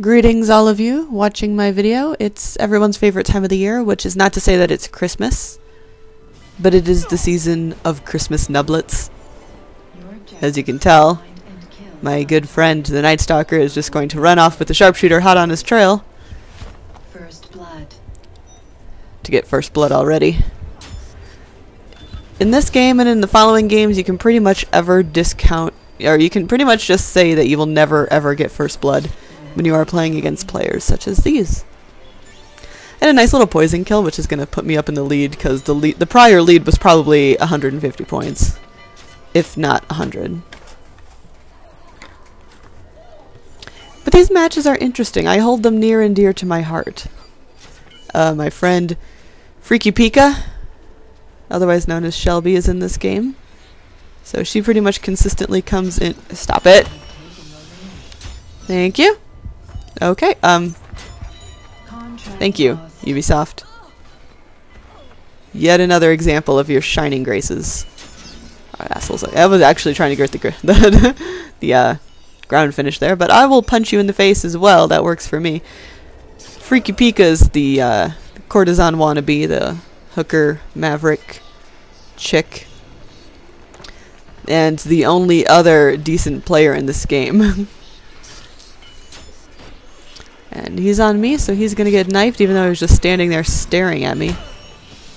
Greetings all of you watching my video. It's everyone's favorite time of the year, which is not to say that it's Christmas, but it is the season of Christmas Nubletz. As you can tell, my good friend the Night Stalker is just going to run off with the sharpshooter hot on his trail First blood. to get first blood already. In this game and in the following games, you can pretty much you can pretty much just say that you will never ever get first blood when you are playing against players such as these. And a nice little poison kill, which is going to put me up in the lead, because the prior lead was probably 150 points, if not 100. But these matches are interesting. I hold them near and dear to my heart. My friend Freaky Pika, otherwise known as Shelby, is in this game. So she pretty much consistently comes in. Stop it. Thank you. Okay, thank you, Ubisoft. Yet another example of your shining graces. Assholes. I was actually trying to get the ground finish there, but I will punch you in the face as well. That works for me. Freaky Pika is the courtesan wannabe, the hooker maverick chick, and the only other decent player in this game. And he's on me, so he's gonna get knifed, even though he was just standing there staring at me.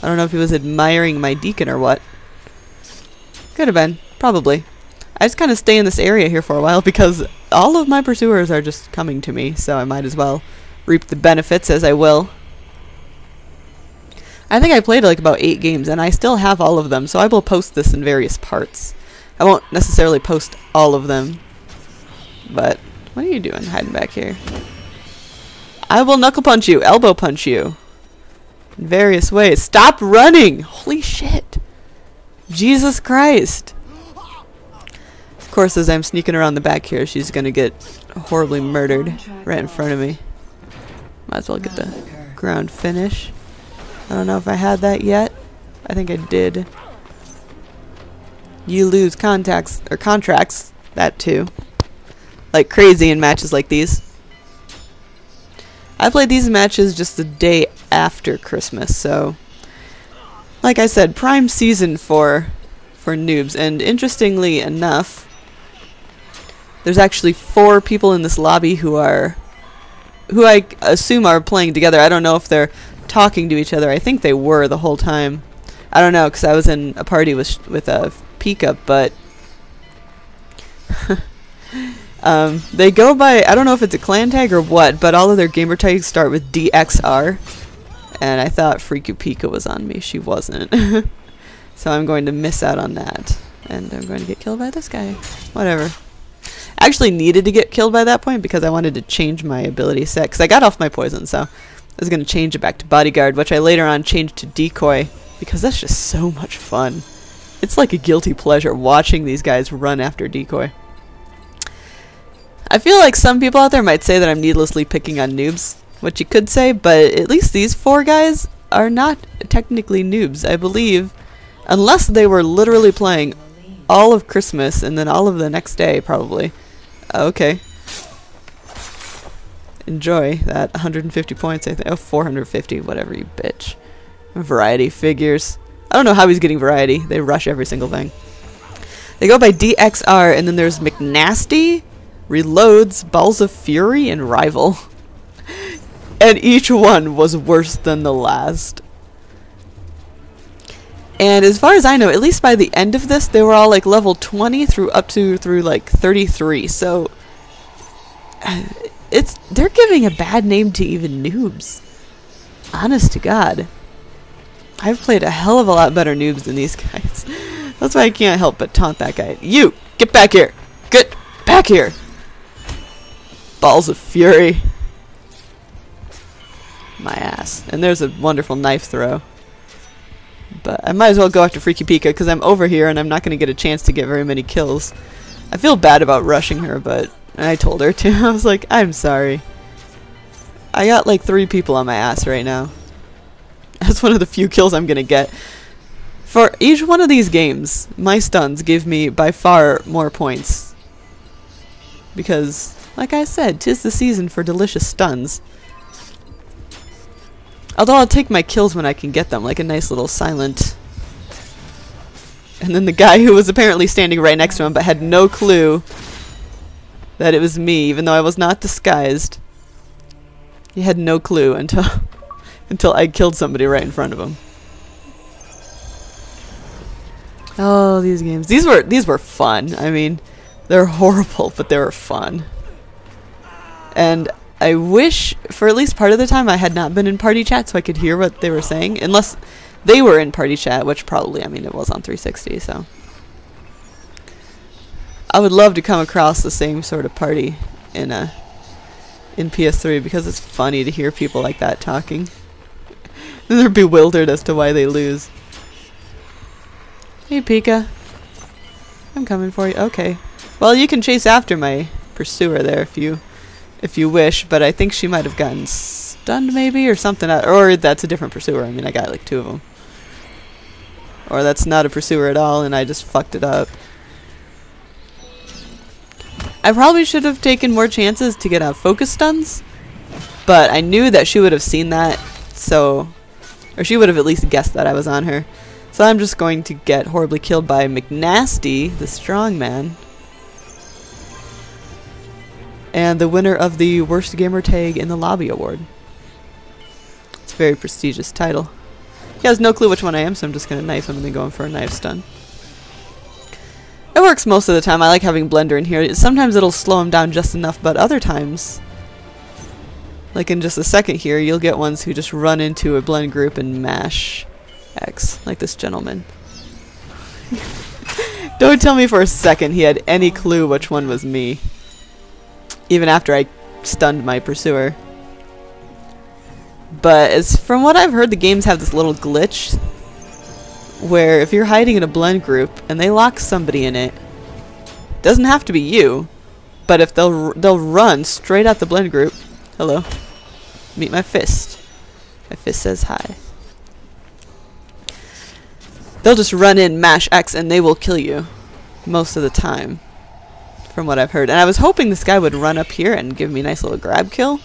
I don't know if he was admiring my deacon or what. Could have been. Probably. I just kind of stay in this area here for a while because all of my pursuers are just coming to me, so I might as well reap the benefits as I will. I think I played like about 8 games, and I still have all of them, so I will post this in various parts. I won't necessarily post all of them, but what are you doing hiding back here? I will knuckle punch you, elbow punch you. In various ways. Stop running! Holy shit. Jesus Christ. Of course, as I'm sneaking around the back here, she's gonna get horribly murdered right in front of me. Might as well get the ground finish. I don't know if I had that yet. I think I did. You lose contracts, that too. Like crazy in matches like these. I played these matches just the day after Christmas, so like I said, prime season for noobs. And interestingly enough, there's actually 4 people in this lobby who I assume are playing together. I don't know if they're talking to each other. I think they were the whole time. I don't know, because I was in a party with Pika, but they go by, I don't know if it's a clan tag or what, but all of their gamer tags start with DXR. And I thought Freaky Pika was on me. She wasn't. So I'm going to miss out on that. And I'm going to get killed by this guy. Whatever. I actually needed to get killed by that point because I wanted to change my ability set. Because I got off my poison, so I was going to change it back to bodyguard, which I later on changed to decoy. Because that's just so much fun. It's like a guilty pleasure watching these guys run after decoy. I feel like some people out there might say that I'm needlessly picking on noobs, what you could say, but at least these 4 guys are not technically noobs, I believe, unless they were literally playing all of Christmas and then all of the next day, probably. Okay. Enjoy that 150 points, I think. Oh, 450, whatever, you bitch. Variety figures. I don't know how he's getting variety. They rush every single thing. They go by DXR, and then there's McNasty, Reloads, Balls of Fury, and Rival. And each one was worse than the last. And as far as I know, at least by the end of this, they were all like level 20 through like 33. So they're giving a bad name to even noobs. Honest to God. I've played a hell of a lot better noobs than these guys. That's why I can't help but taunt that guy. You! Get back here! Get back here! balls of fury. My ass. And there's a wonderful knife throw. But I might as well go after Freaky Pika because I'm over here and I'm not going to get a chance to get very many kills. I feel bad about rushing her, but I told her to. I was like, I'm sorry. I got like 3 people on my ass right now. That's one of the few kills I'm going to get. For each one of these games, my stuns give me by far more points. Because, like I said, 'tis the season for delicious stuns. Although I'll take my kills when I can get them, like a nice little silent. And then the guy who was apparently standing right next to him but had no clue that it was me, even though I was not disguised. He had no clue until I killed somebody right in front of him. Oh, these games. These were fun. I mean, they're horrible, but they were fun. And I wish for at least part of the time I had not been in party chat so I could hear what they were saying. Unless they were in party chat, which probably, I mean, it was on 360, so. I would love to come across the same sort of party in PS3 because it's funny to hear people like that talking. And they're bewildered as to why they lose. Hey, Pika. I'm coming for you. Okay. Well, you can chase after my pursuer there if you wish, but I think she might have gotten stunned maybe or something. Or that's a different pursuer. I mean, I got like 2 of them. Or that's not a pursuer at all and I just fucked it up. I probably should have taken more chances to get out focus stuns, but I knew that she would have seen that, so, or she would have at least guessed that I was on her. So I'm just going to get horribly killed by McNasty, the strongman, and the winner of the Worst Gamer Tag in the Lobby Award. It's a very prestigious title. He has no clue which one I am, so I'm just going to knife him and then go in for a knife stun. It works most of the time. I like having Blender in here. Sometimes it'll slow him down just enough, but other times, like in just a second here, you'll get ones who just run into a blend group and mash X, like this gentleman. Don't tell me for a second he had any clue which one was me, even after I stunned my pursuer. But as from what I've heard, the games have this little glitch where if you're hiding in a blend group and they lock somebody in it, doesn't have to be you, but if they'll run straight at the blend group. Hello, meet my fist. My fist says hi. They'll just run in, mash X, and they will kill you most of the time, from what I've heard. And I was hoping this guy would run up here and give me a nice little grab kill,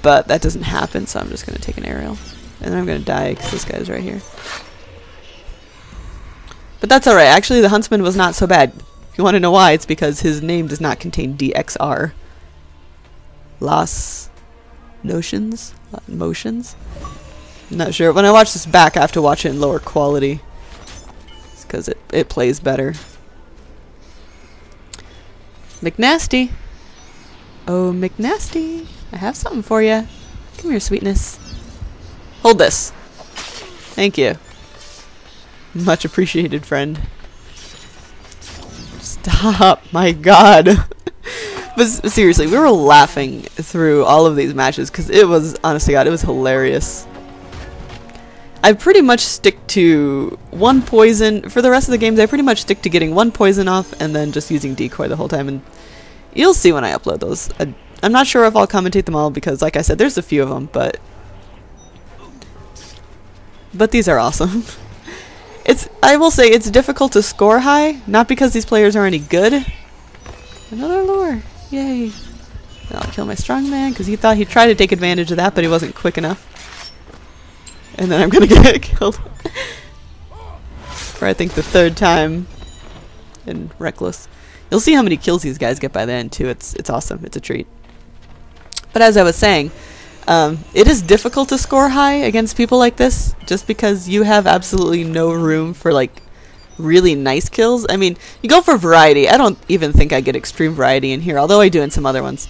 but that doesn't happen, so I'm just going to take an aerial. And then I'm going to die because this guy's right here. But that's alright. Actually, the Huntsman was not so bad. If you want to know why, it's because his name does not contain DXR. Las Notions? Motions? I'm not sure. When I watch this back, I have to watch it in lower quality. It's because it plays better. McNasty. Oh, McNasty. I have something for you. Come here, sweetness. Hold this. Thank you. Much appreciated, friend. Stop. My god. But seriously, we were laughing through all of these matches because it was, honest to God, it was hilarious. I pretty much stick to 1 poison. For the rest of the games, I pretty much stick to getting 1 poison off and then just using decoy the whole time. And you'll see when I upload those. I'm not sure if I'll commentate them all because, like I said, there's a few of them, but these are awesome. I will say it's difficult to score high, not because these players are any good. Another lure. Yay. And I'll kill my strongman because he thought he'd try to take advantage of that, but he wasn't quick enough. And then I'm going to get killed. For I think the 3rd time in Reckless. You'll see how many kills these guys get by the end too. It's awesome. It's a treat. But as I was saying, it is difficult to score high against people like this just because you have absolutely no room for like really nice kills. I mean, you go for variety. I don't even think I get extreme variety in here, although I do in some other ones.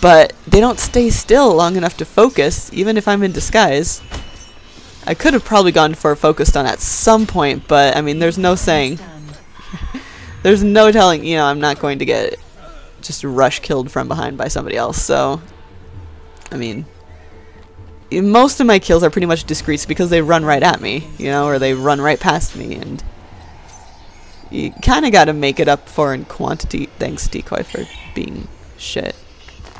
But they don't stay still long enough to focus, even if I'm in disguise. I could have probably gone for a focus stun at some point, but I mean, there's no saying. There's no telling, you know, I'm not going to get just rush killed from behind by somebody else. So, I mean, most of my kills are pretty much discreets because they run right at me, you know, or they run right past me, and you kind of got to make it up for in quantity. Thanks, Decoy, for being shit.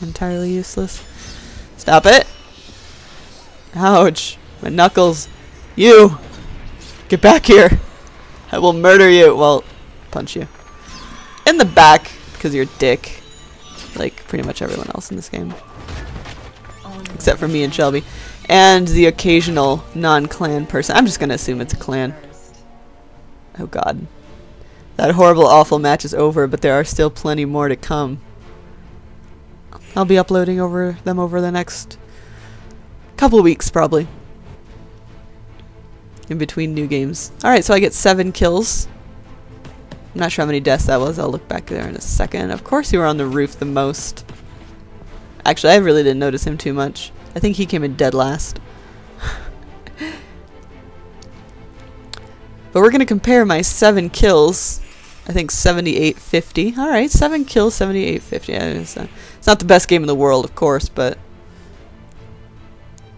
Entirely useless. Stop it! Ouch! My knuckles! You! Get back here! I will murder you! Well, punch you. In the back, because you're a dick. Like pretty much everyone else in this game. Except for me and Shelby. And the occasional non-clan person. I'm just gonna assume it's a clan. Oh god. That horrible, awful match is over, but there are still plenty more to come. I'll be uploading them over the next couple weeks, probably. In between new games. Alright, so I get 7 kills. I'm not sure how many deaths that was. I'll look back there in a second. Of course you were on the roof the most. Actually, I really didn't notice him too much. I think he came in dead last. But we're going to compare my 7 kills. I think 78-50. Alright, 7 kills, 78-50. It's not the best game in the world, of course, but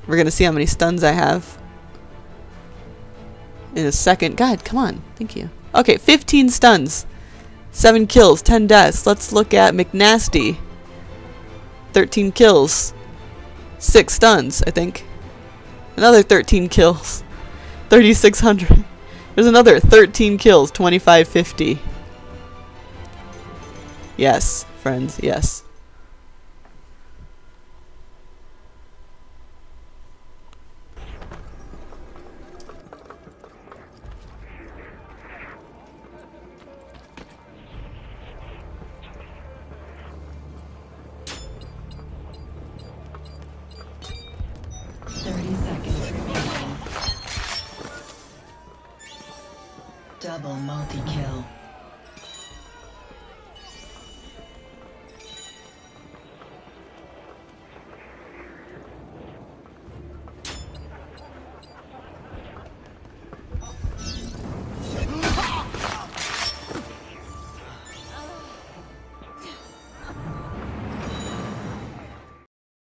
we're going to see how many stuns I have in a second. God, come on. Thank you. Okay, 15 stuns. 7 kills, 10 deaths. Let's look at McNasty. 13 kills. 6 stuns, I think. Another 13 kills. 3,600. There's another 13 kills. 2550. Yes, friends, yes. Double multi-kill.